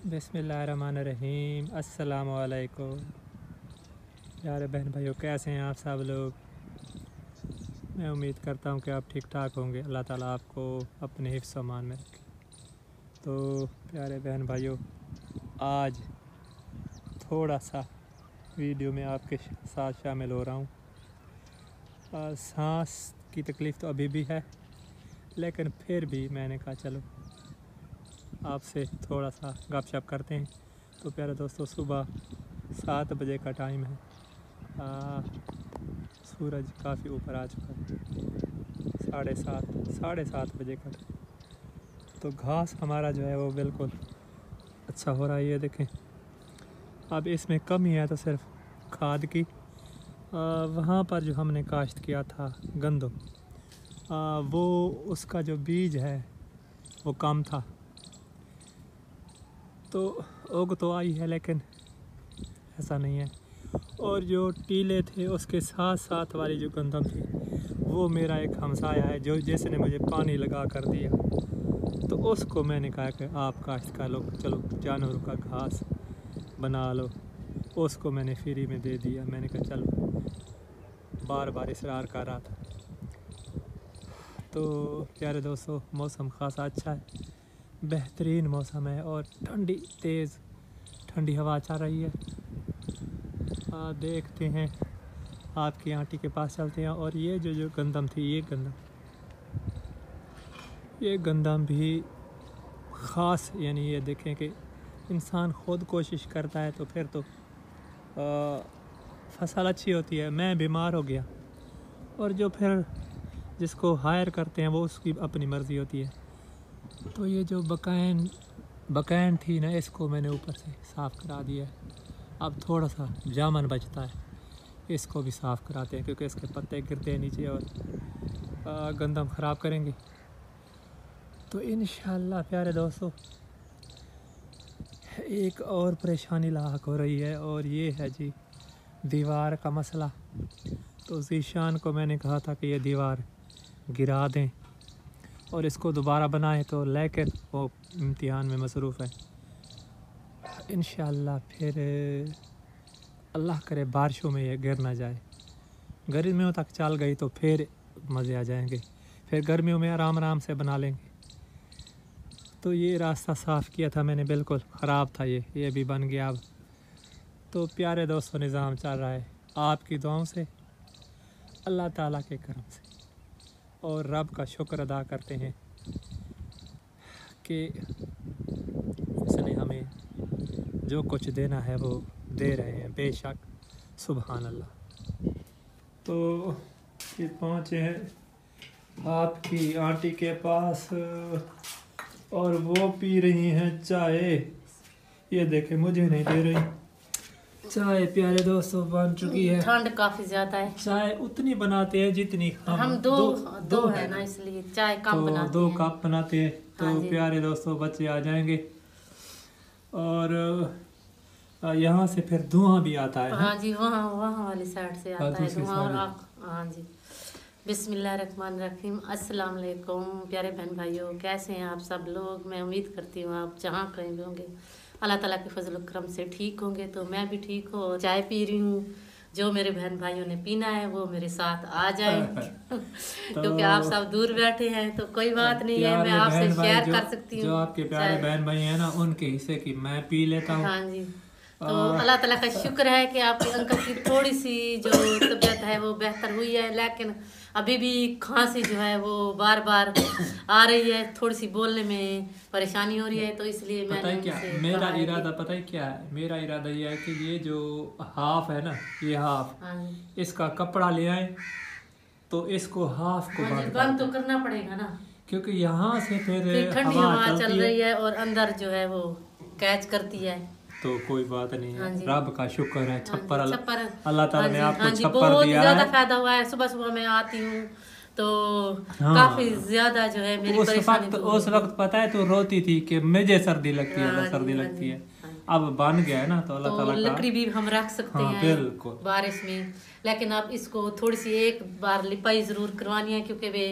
बिस्मिल्लाहिर्रहमानिर्रहीम। अस्सलाम वालेकुम प्यारे बहन भाइयों, कैसे हैं आप सब लोग। मैं उम्मीद करता हूं कि आप ठीक ठाक होंगे। अल्लाह ताला आपको अपने हिफ्ज़ व अमान में रखे। तो प्यारे बहन भाइयों, आज थोड़ा सा वीडियो में आपके साथ शामिल हो रहा हूं। सांस की तकलीफ़ तो अभी भी है, लेकिन फिर भी मैंने कहा चलो आपसे थोड़ा सा गपशप करते हैं। तो प्यारे दोस्तों, सुबह 7 बजे का टाइम है। सूरज काफ़ी ऊपर आ चुका है। साढ़े सात बजे का। तो घास हमारा जो है वो बिल्कुल अच्छा हो रहा है, ये देखें। अब इसमें कमी है तो सिर्फ खाद की। वहाँ पर जो हमने काश्त किया था गंदम, वो उसका जो बीज है वो कम था, तो उग तो आई है लेकिन ऐसा नहीं है। और जो टीले थे उसके साथ साथ वाली जो गंदम थी, वो मेरा एक हमसाया है जो जिसने मुझे पानी लगा कर दिया। तो उसको मैंने कहा कि आप काश्त कर लो, चलो जानवरों का घास बना लो। उसको मैंने फ्री में दे दिया। मैंने कहा चलो, बार बार इसरार कर रहा था। तो प्यारे दोस्तों, मौसम खासा अच्छा है, बेहतरीन मौसम है और तेज़ ठंडी हवा चल रही है। देखते हैं, आपकी आंटी के पास चलते हैं। और ये जो गंदम थी, ये गंदम भी ख़ास, यानी ये देखें कि इंसान ख़ुद कोशिश करता है तो फिर तो फसल अच्छी होती है। मैं बीमार हो गया, और जो फिर जिसको हायर करते हैं वो उसकी अपनी मर्ज़ी होती है। तो ये जो बकैन थी ना, इसको मैंने ऊपर से साफ़ करा दिया है। अब थोड़ा सा जामन बचता है, इसको भी साफ़ कराते हैं क्योंकि इसके पत्ते गिरते हैं नीचे और गंदम ख़राब करेंगे। तो इंशाअल्लाह प्यारे दोस्तों, एक और परेशानी लाहक हो रही है, और ये है जी दीवार का मसला। तो ज़ीशान को मैंने कहा था कि ये दीवार गिरा दें और इसको दोबारा बनाएं, तो लेकिन वो इम्तिहान में मसरूफ़ है। इंशाअल्लाह फिर अल्लाह करे बारिशों में ये गिर ना जाए। गर्मियों तक चल गई तो फिर मज़े आ जाएंगे, फिर गर्मियों में आराम आराम से बना लेंगे। तो ये रास्ता साफ़ किया था मैंने, बिल्कुल ख़राब था ये भी बन गया अब। तो प्यारे दोस्तों, निज़ाम चल रहा है आपकी दुआओं से, अल्लाह ताला के करम से, और रब का शुक्र अदा करते हैं कि उसने हमें जो कुछ देना है वो दे रहे हैं, बेशक। सुभान अल्लाह। तो ये पहुँचे हैं आपकी आंटी के पास, और वो पी रही हैं चाय। ये देखे, मुझे नहीं दे रही चाय। प्यारे दोस्तों, बन चुकी है। ठंड काफी ज्यादा है। चाय उतनी बनाते हैं जितनी हम दो है ना, इसलिए चाय कम बनाते हैं। 2 कप बनाते हैं। तो हाँ, प्यारे दोस्तों, बच्चे आ जाएंगे और यहाँ से फिर धुआं भी आता है। हाँ जी, वहाँ वाली साइड से आता है धुआं। और हाँ जी, बिस्मिल्लाहिर्रहमानिर्रहीम। अस्सलाम वालेकुम प्यारे बहन भाइयों, कैसे हैं आप सब लोग। मैं उम्मीद करती हूँ आप जहाँ कहीं भी होंगे अल्लाह ताला के फजल व करम से ठीक होंगे। तो मैं भी ठीक हूँ और चाय पी रही हूँ। जो मेरे बहन भाइयों ने पीना है वो मेरे साथ आ जाए। क्योंकि आप सब दूर बैठे हैं तो कोई बात नहीं है, मैं आपसे शेयर कर सकती हूँ। जो आपके प्यारे बहन भाई हैं ना, उनके हिस्से की मैं पी लेता हूँ। हाँ जी, तो अल्लाह ताला का शुक्र है कि आपके अंकल की थोड़ी सी जो तबीयत है वो बेहतर हुई है, लेकिन अभी भी खांसी जो है वो बार बार आ रही है, थोड़ी सी बोलने में परेशानी हो रही है। तो इसलिए मैंने मेरा इरादा पता है क्या है? मेरा इरादा ये है कि ये जो हाफ है ना, ये हाफ, इसका कपड़ा ले आए तो इसको हाफ को बंद तो करना पड़ेगा ना, क्योंकि यहाँ से फिर ठंडी हवा चल रही है और अंदर जो है वो कैच करती है। तो कोई बात नहीं है, रब का शुक्र है। छप्पर अल्लाह ताला ने आपको छप्पर दिया है। ज्यादा फायदा हुआ है। सुबह सुबह मैं आती हूँ तो काफी ज्यादा जो है मेरी परेशानी। उस वक्त पता है तो रोती थी कि मुझे सर्दी लगती है, अब बन गया है ना, तो अल्लाह ताला का। लकड़ी भी हम रख सकते हैं बिल्कुल बारिश में, लेकिन अब इसको थोड़ी सी एक बार लिपाई जरूर करवानी है, क्योंकि वे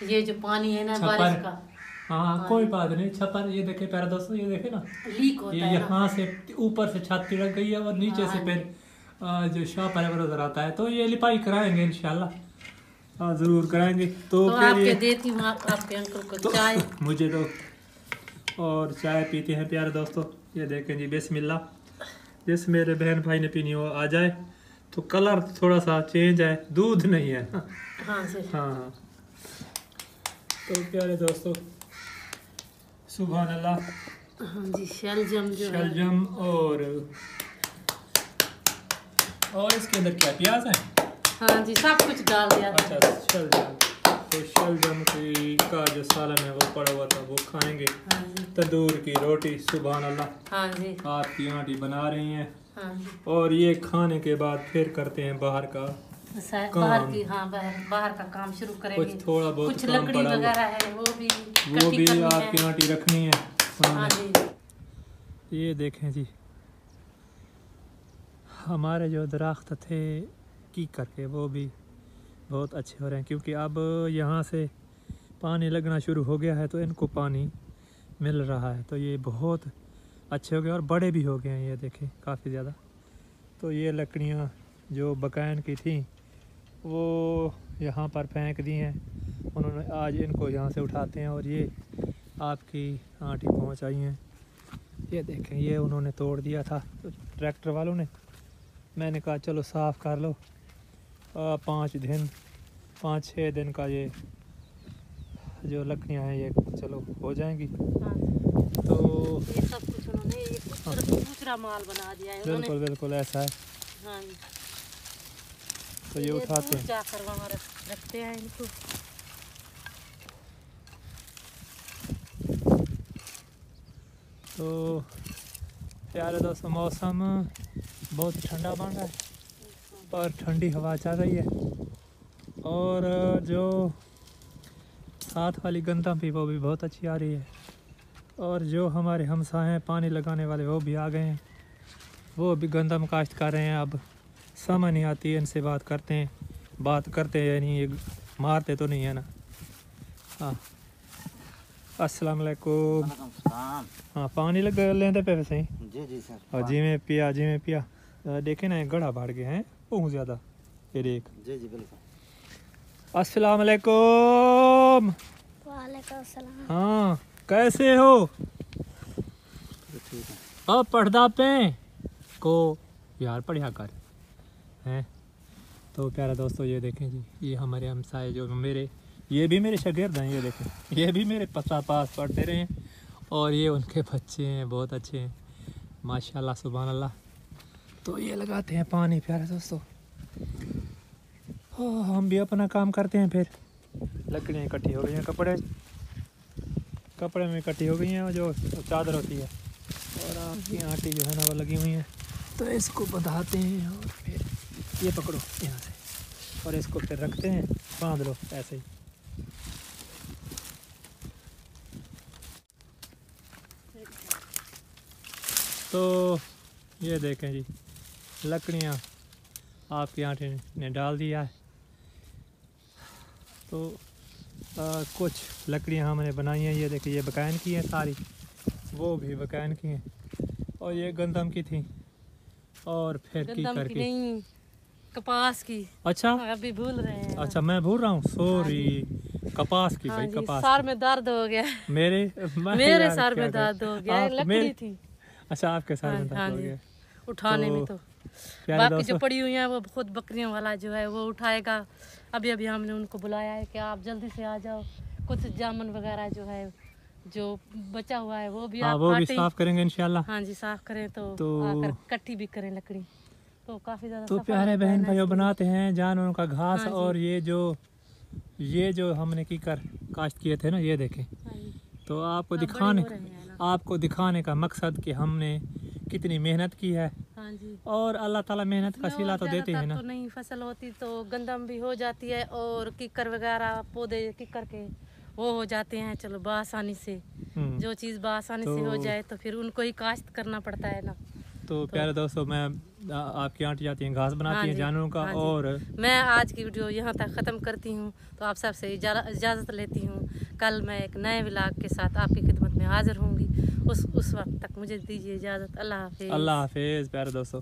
ये जो पानी है ना बारिश का, हाँ कोई बात नहीं। छप्पर ये देखे प्यारे दोस्तों, ये देखे ना, लीक होता ये है यहाँ से ऊपर से छत तिड़क गई है और नीचे से फिर जो शॉपर है वो नजर आता है। तो ये लिपाई कराएंगे इंशाल्लाह, हाँ जरूर कराएंगे। तो फिर आपके ये देती हूँ आपके अंकल को तो चाय। मुझे तो और चाय पीते हैं प्यारे दोस्तों। ये देखें जी, बिस्मिल्लाह। जिस मेरे बहन भाई ने पीनी हो आ जाए। तो कलर थोड़ा सा चेंज है, दूध नहीं है ना। हाँ जी हाँ। तो प्यारे दोस्तों, सुभान अल्लाह। हाँ जी, शलजम जो है। शलजम और इसके अंदर क्या प्याज है? हाँ जी, सब कुछ डाल दिया था। अच्छा शलजम। तो शलजम का जो सालन है वो पड़ा हुआ था, वो खाएंगे। हाँ जी तंदूर की रोटी, सुभान अल्लाह। हाँ जी आपकी आंटी बना रही हैं। हाँ जी। और ये खाने के बाद फिर करते हैं बाहर का बाहर की, हाँ बाहर का काम शुरू करेंगे। कुछ थोड़ा बहुत कुछ काम लकड़ी पड़ा हुआ। वगैरह है वो भी आपकी आंटी रखनी है। हाँ जी। ये देखें जी, हमारे जो दरख्त थे की करके वो भी बहुत अच्छे हो रहे हैं, क्योंकि अब यहाँ से पानी लगना शुरू हो गया है तो इनको पानी मिल रहा है। तो ये बहुत अच्छे हो गए और बड़े भी हो गए हैं, ये देखें काफ़ी ज़्यादा। तो ये लकड़ियाँ जो बकायन की थी वो यहाँ पर फेंक दी हैं उन्होंने। आज इनको यहाँ से उठाते हैं और ये आपकी आंटी पहुँच आई हैं। ये देखें, ये उन्होंने तोड़ दिया था तो ट्रैक्टर वालों ने। मैंने कहा चलो साफ़ कर लो, 5-6 दिन का ये जो लकड़ियाँ हैं ये चलो हो जाएंगी। हाँ तो ये सब कुछ उन्होंने ये दूसरा माल बना दिया है बिल्कुल बिल्कुल ऐसा है। हाँ जी। तो ये उठाते हैं, जाकर वहाँ रखते हैं इनको। तो प्यारे दोस्तों, मौसम बहुत ठंडा बन रहा है और ठंडी हवा चल रही है। और जो साथ वाली गंदम भी वो भी बहुत अच्छी आ रही है। और जो हमारे हमसाए हैं पानी लगाने वाले वो भी आ गए हैं, वो भी गंदम काश्त कर रहे हैं। अब समझ नहीं आती है, इनसे बात करते हैं यानी ये मारते तो नहीं है ना। हाँ अस्सलाम वालेकुम। हाँ पानी लग लेंदे पे वैसे ही जी जी सर। और जिमें पिया देखे ना गड़ा बढ़ गए हैं बहुत ज़्यादा। ये देख। जी जी बिल्कुल। अस्सलाम वालेकुम। वालेकुम सलाम। हाँ कैसे हो? ठीक है। अब पढ़दा पे को यार पढ़िया कर हैं। तो प्यारा दोस्तों ये देखें जी, ये हमारे हमसाए जो ये भी मेरे शागिर्द हैं। ये देखें, ये भी मेरे पास पढ़ते रहे हैं और ये उनके बच्चे हैं, बहुत अच्छे हैं माशाल्लाह सुभान अल्लाह। तो ये लगाते हैं पानी प्यारे दोस्तों। हम भी अपना काम करते हैं। फिर लकड़ियाँ इकट्ठी हो गई हैं, कपड़े में इकट्ठी हो गई हैं जो चादर होती है। और आपकी आंटी जो है ना वो लगी हुई है। तो इसको बंधाते हैं और फिर ये पकड़ो यहाँ से और इसको फिर रखते हैं, बांध लो ऐसे ही। तो ये देखें जी, लकड़ियाँ आपकी आंटी ने डाल दिया है। तो कुछ लकड़ियाँ हमने बनाई हैं। ये देखिए, ये बकायन की हैं सारी, वो भी बकायन की हैं और ये गंदम की थी और फिर की गंदम की करके नहीं, कपास की। अच्छा अभी भूल रहे हैं। अच्छा मैं भूल रहा हूँ, सॉरी। कपास की हाँ भाई, जी, कपास सर की। में दर्द हो गया। मेरे मेरे सर में दर्द हो गया, लकड़ी थी। अच्छा आपके सर में हाँ दर्द हो जी, गया उठाने में। तो प्यारे बाकी दोस्तों, जो पड़ी हुई हैं वो खुद बकरियों वाला जो है वो उठाएगा। अभी हमने उनको बुलाया है कि आप जल्दी से आ जाओ। कुछ जामुन वगैरह जो है जो बचा हुआ है वो भी हाँ आप वो भी काटें। साफ करेंगे इंशाल्लाह। हाँ जी, साफ करें तो आकर इकट्ठी भी करें लकड़ी। तो काफी ज्यादा तो सफाई प्यारे होता है बहन ना भाइयों इसलिए। बनाते हैं जानवरों का घास। हाँ जी। और ये जो हमने की कर काश्त किए थे ना, ये देखें। हाँ जी। तो आपको हाँ, दिखाने बड़े हो रहे हैं ना। आपको दिखाने का मकसद कि हमने कितनी मेहनत की है। हाँ जी। और अल्लाह ताला मेहनत का इसमें सिला और तो देते हैं ज़्यादातर ना। तो नहीं फसल होती तो गंदम भी हो जाती है और किकर वगैरह पौधे किकर के वो हो जाते हैं। चलो बआसानी से हम्म। जो चीज़ बआसानी से हो तो- जाए तो फिर उनको ही काश्त करना पड़ता है ना। तो प्यारे दोस्तों, मैं आपकी आंटी जाती हैं घास बनाती हैं जानवरों का, और मैं आज की वीडियो यहाँ तक ख़त्म करती हूँ। तो आप सबसे इजाज़त लेती हूँ। कल मैं एक नए व्लॉग के साथ आपकी खिदमत में हाजिर होंगी। उस वक्त तक मुझे दीजिए इजाज़त। अल्लाह हाफिज़। अल्लाह हाफिज़ प्यारे दोस्तों।